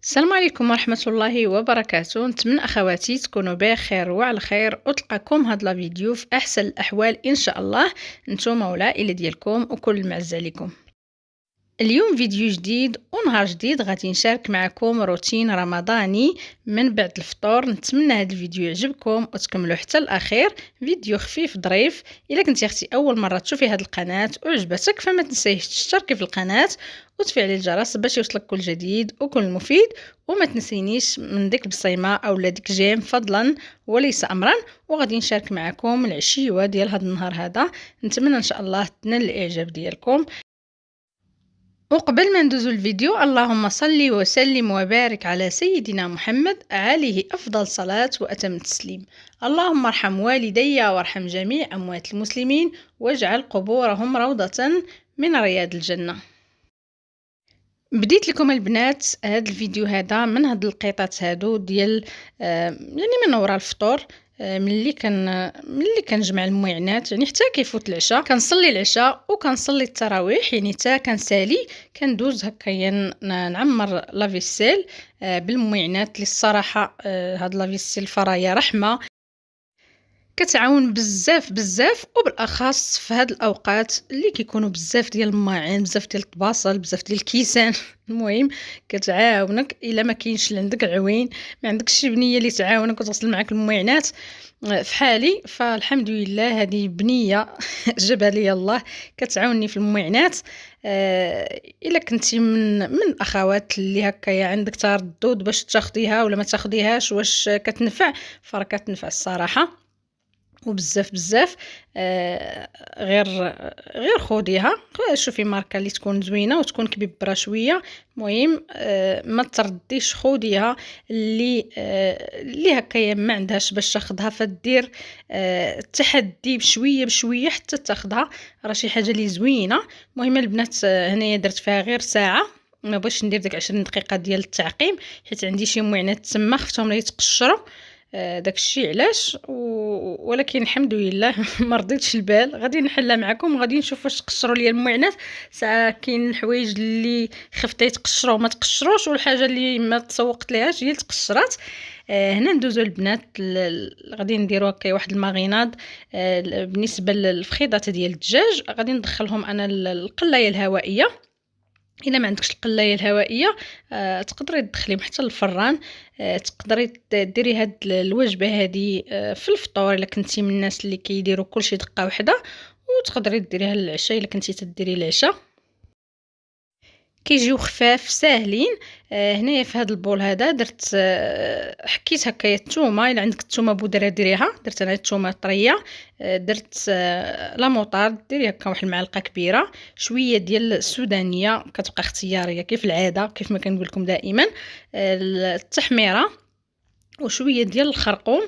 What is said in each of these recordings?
السلام عليكم ورحمة الله وبركاته. نتمنى أخواتي تكونوا بخير وعلى خير وتلقاكم هاد لا فيديو في أحسن الأحوال إن شاء الله، نتوما والعائلة ديالكم وكل المعز عليكم. اليوم فيديو جديد ونهار جديد غادي نشارك معكم روتين رمضاني من بعد الفطور. نتمنى هذا الفيديو يعجبكم وتكملوا حتى الاخير. فيديو خفيف ظريف. الا كنتي اختي اول مره تشوفي هذه القناه وعجبتك فما تنسيش تشتركي في القناه وتفعلي الجرس باش يوصلك كل جديد وكل مفيد، وما تنسينيش من ديك البصيمه او ديك جيم فضلا وليس امرا. وغادي نشارك معكم العشيوه ديال هذا النهار هذا، نتمنى ان شاء الله تنال الاعجاب ديالكم. وقبل ما ندوزو الفيديو، اللهم صل وسلم وبارك على سيدنا محمد عليه أفضل صلاة وأتم التسليم. اللهم ارحم والدي وارحم جميع أموات المسلمين واجعل قبورهم روضة من رياض الجنة. بديت لكم البنات هذا الفيديو هذا من هاد القطات هادو ديال يعني من وراء الفطور. ملي كنجمع المويعنات، يعني حتى كيفوت العشاء كنصلي العشاء وكنصلي التراويح، يعني حتى كنسالي كندوز هكايا نعمر لافيسيل بالمويعنات اللي الصراحه هاد لافيسيل فرايا رحمه كتعاون بزاف بزاف، وبالاخص في هاد الاوقات اللي كيكونوا بزاف ديال الماعن، بزاف ديال الطباصل، بزاف ديال الكيسان المهم كتعاونك الا ما كاينش عندك العوين، ما عندكش شي بنيه اللي تعاونك وتغسل معك المويعنات في حالي. فالحمد لله هذه بنيه جابها لي الله كتعاونني في المويعنات. الا كنتي من الاخوات اللي هكايا عندك تردد باش تاخديها ولا ما تاخديهاش واش كتنفع، فراه كتنفع الصراحه وبزاف بزاف. غير خوديها، شوفي ماركه اللي تكون زوينه وتكون كبيبره شويه. المهم ما ترديش، خوديها اللي هكايا ما عندهاش باش تاخدها فدير التحدي بشويه بشويه حتى تاخدها. راه شي حاجه اللي زوينه. المهم البنات هنايا درت فيها غير ساعه، ما بغيتش ندير ديك 20 دقيقه ديال التعقيم حيت عندي شي موينات تما خفتهم لا يتقشروا. داكشي علاش ولكن الحمد لله ما رضيتش البال. غادي نحلها معكم وغادي نشوف واش تقشروا لي المويعنات. ساعه كاين الحوايج اللي خفت يتقشروا وما تقشروش، والحاجه اللي ما تسوقت ليهاش هي تقشرات. هنا ندوزو البنات غادي نديرو هكا واحد الماغيناد. بالنسبه للفخيضات ديال الدجاج غادي ندخلهم انا القلايه الهوائيه. الا ما عندكش القلايه الهوائيه تقدري تدخليهم حتى للفران. تقدري ديري هاد الوجبه هذه في الفطور الا كنتي من الناس اللي كيديروا كلشي دقه واحده، وتقدري ديريها للعشاء الا كنتي تديري العشاء. كيجيو خفاف ساهلين. هنايا في هذا البول هذا درت حكيت هكايا الثومه. الا عندك الثومه بودره ديريها، درت انا الثومه طريه. درت لا موطارد ديري هكا واحد المعلقه كبيره. شويه ديال السودانيه كتبقى اختياريه كيف العاده كيف ما كنقول لكم دائما. التحميره وشويه ديال الخرقوم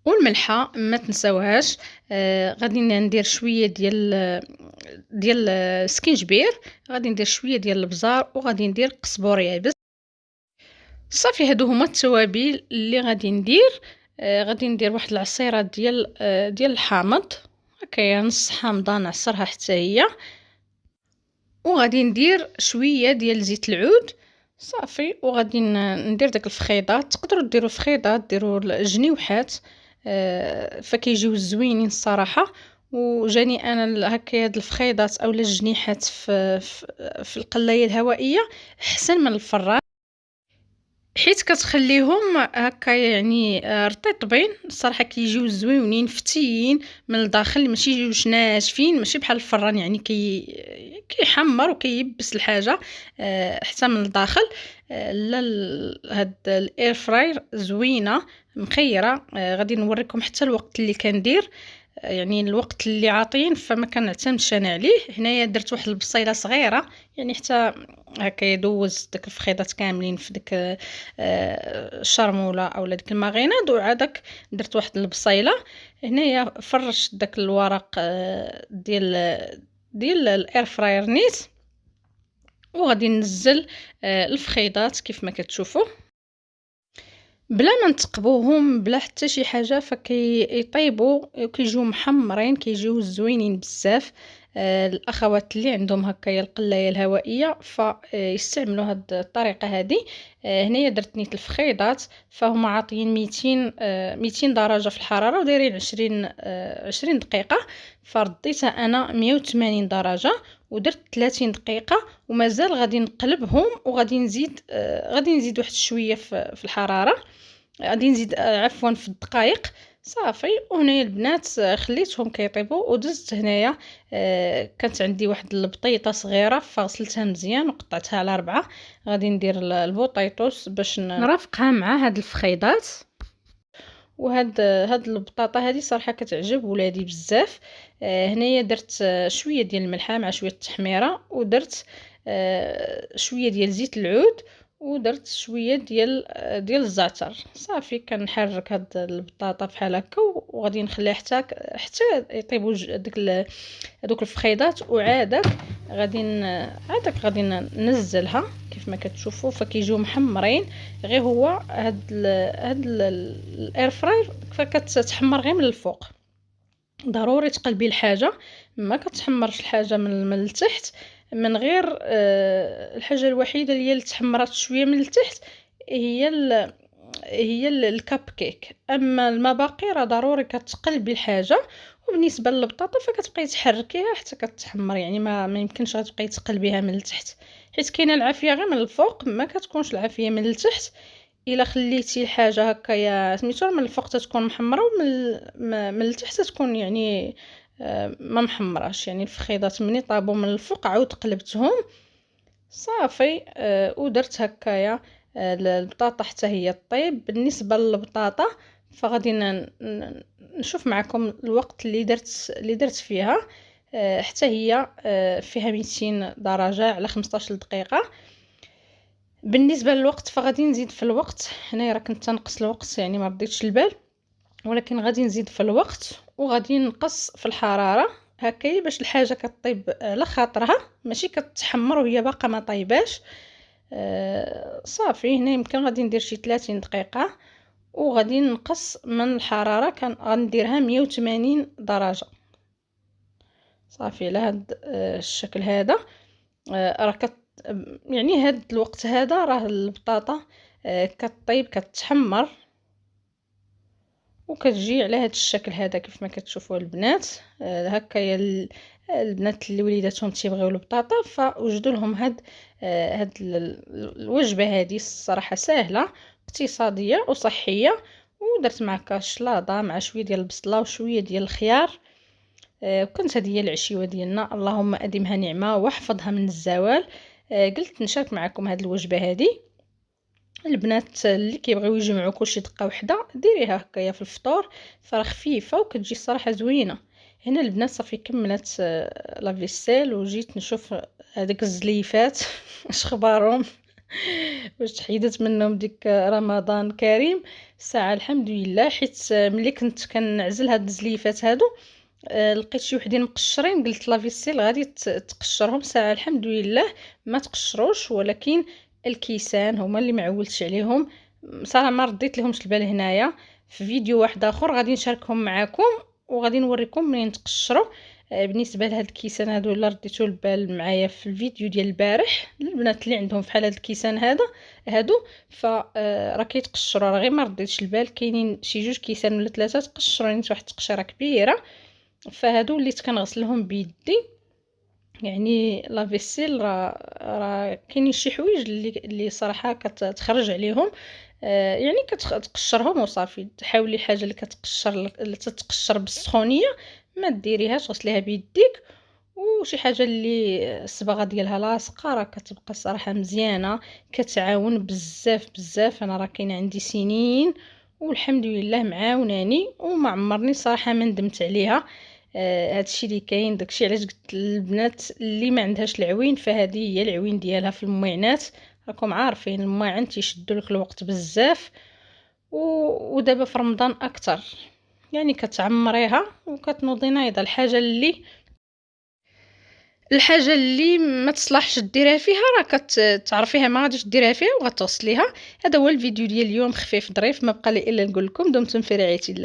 والملحه ما تنساوهاش. غادي ندير شويه ديال السكينجبير، غادي ندير شويه ديال البزار وغادي ندير قزبور يابس. صافي هادو هما التوابل اللي غادي ندير. غادي ندير واحد العصيره ديال الحامض هكايا نص حامضه نعصرها حتى هي، وغادي ندير شويه ديال زيت العود صافي. وغادي ندير داك الفخيضات. تقدروا ديروا فخيضات ديروا الجنيوحات فكيجيو زوينين الصراحه. وجاني انا هكا هاد الفخيضات اولا الجنيحات في القلايه الهوائيه احسن من الفران، حيت كتخليهم هكا يعني رطيطبين الصراحه كيجيو زوينين فتيين من الداخل، ماشي يجيوش ناشفين ماشي بحال الفران يعني كيحمر وكييبس الحاجه حتى من الداخل. لا هاد الاير فراير زوينه مخيره. غادي نوريكم حتى الوقت اللي كندير، يعني الوقت اللي عاطين فما كنعتمدش انا عليه. هنايا درت واحد البصيله صغيره يعني حتى هكا يدوز داك الفخيضات كاملين في داك الشرموله اولا ديك الماغيناد. وعادك درت واحد البصيله. هنايا فرشت داك الورق ديال الاير فراير نيت، وغادي ننزل الفخيضات كيف ما كتشوفوا بلا ما نتقبوهم بلا حتى شي حاجه، فكيطيبوا كيجيو محمرين كيجيو زوينين بزاف. الاخوات اللي عندهم هكايا القلايه الهوائيه فيستعملوا هاد الطريقه هذه. هنايا درت نيت الفخيضات، فهما عاطيين 200 درجه في الحراره ودايرين 20 دقيقه، فرديتها انا 180 درجه ودرت 30 دقيقه، ومازال غادي نقلبهم وغادي نزيد واحد شويه في الحراره، غادي نزيد عفوا في الدقائق صافي. وهنايا البنات خليتهم كيطيبوا ودزت هنايا. كانت عندي واحد البطيطه صغيره فغسلتها مزيان وقطعتها على 4. غادي ندير البوطيطوس باش نرافقها مع هاد الفخيضات. هاد البطاطا هذه صراحه كتعجب ولادي بزاف. هنايا درت شويه ديال الملحه مع شويه التحميره، ودرت شويه ديال زيت العود، ودرت شويه ديال الزعتر. صافي كنحرك هاد البطاطا بحال هكا وغادي نخليها حتى يطيبوا هذوك الفخيضات، وعادك غادي ننزلها كيف ما كتشوفوا فكيجيو محمرين. غير هو هاد الاير فراير فكتحمر غير من الفوق، ضروري تقلبي الحاجه، ما كتحمرش الحاجه من التحت. من غير الحاجه الوحيده اللي تحمرات شويه من التحت هي الكاب كيك، اما المباقي راه ضروري كتقلبي الحاجه. وبالنسبه للبطاطا فكتبقاي تحركيها حتى كتحمر، يعني ما يمكنش غتبقاي تقلبيها من التحت، حيت كاينه العافيه غير من الفوق ما كتكونش العافيه من التحت. الا خليتي الحاجه هكايا سميتو من الفوق تتكون محمره ومن التحت تكون يعني ما محمراش. يعني الفخيضات ملي طابوا من الفوق عاود قلبتهم صافي. ودرت هكايا البطاطا حتى هي طيب. بالنسبه للبطاطا فغادي نشوف معكم الوقت اللي درت فيها. حتى هي فيها 200 درجه على 15 دقيقه. بالنسبه للوقت فغادي نزيد في الوقت. هنا راه كنت تنقص الوقت يعني ما رديتش البال، ولكن غادي نزيد في الوقت وغادي نقص في الحراره هكايا باش الحاجه كطيب على خاطرها، ماشي كتحمر وهي باقا ما طيباش. صافي هنا يمكن غادي ندير شي 30 دقيقه وغادي نقص من الحراره، غنديرها 180 درجه. صافي على هاد الشكل هذا. راه يعني هاد الوقت هذا راه البطاطا كطيب كتحمر وكتجي على هاد الشكل هذا كيف ما كتشوفوا البنات. هكايا البنات اللي وليداتهم تيبغيو البطاطا فوجدوا لهم هاد الوجبه هذه الصراحه سهله اقتصاديه وصحيه. ودرت معها الشلاضه مع شويه ديال البصله وشويه ديال الخيار. وكانت هذه هي العشيوه ديالنا، اللهم ادمها نعمه واحفظها من الزوال. قلت نشارك معكم هذه الوجبه هذه. البنات اللي كيبغيو يجمعوا كلشي دقه واحده ديريها هكايا في الفطور، فراه خفيفه وكتجي الصراحه زوينه. هنا البنات صافي كملت لا فيسيل وجيت نشوف هذيك الزليفات اش خبارهم واش تحيدت منهم ديك رمضان كريم. الساعه الحمد لله، حيت ملي كنت كنعزل هاد الزليفات هادو لقيت شي وحدين مقشرين، قلت لا فيسيل غادي تقشرهم. ساعه الحمد لله ما تقشروش، ولكن الكيسان هما اللي معولتش عليهم صراحه ما رديت لهمش البال. هنايا في فيديو واحد اخر غادي نشاركهم معكم وغادي نوريكم منين تقشروا. بالنسبه لهاد الكيسان هادو اللي رديتوا البال معايا في الفيديو ديال البارح، البنات اللي عندهم فحال هاد الكيسان هادو راه كيتقشروا، راه غير ما رديتش البال. كاينين شي 2 كيسان ولا 3 تقشرين واحد التقشيره كبيره، فهادو وليت كنغسلهم بيدي. يعني لا فيسيل راه كاينين شي حوايج اللي صراحه كتخرج عليهم. يعني كتقشرهم وصافي. حاولي الحاجه اللي اللي تتقشر بالسخونيه ما ديريهاش، غسليها بيديك. وشي حاجه اللي الصباغه ديالها لاصقه راه كتبقى الصراحه مزيانه، كتعاون بزاف بزاف. انا راه كاين عندي سنين والحمد لله معاوناني وما عمرني صراحه ما ندمت عليها. هادشي اللي كاين. داكشي علاش قلت للبنات اللي ما عندهاش العوين فهذه هي العوين ديالها في الموينات. راكم عارفين الماعن تيشدوا لك الوقت بزاف، ودابا في رمضان اكثر يعني كتعمريها وكتنوضي نايضه. الحاجه اللي ما تصلحش ديرها فيها راه كتعرفيها ما غاديش ديرها فيها وغتغسليها. هذا هو الفيديو ديال اليوم، خفيف ظريف. ما بقى لي الا نقول لكم دمتم في رعايه الله.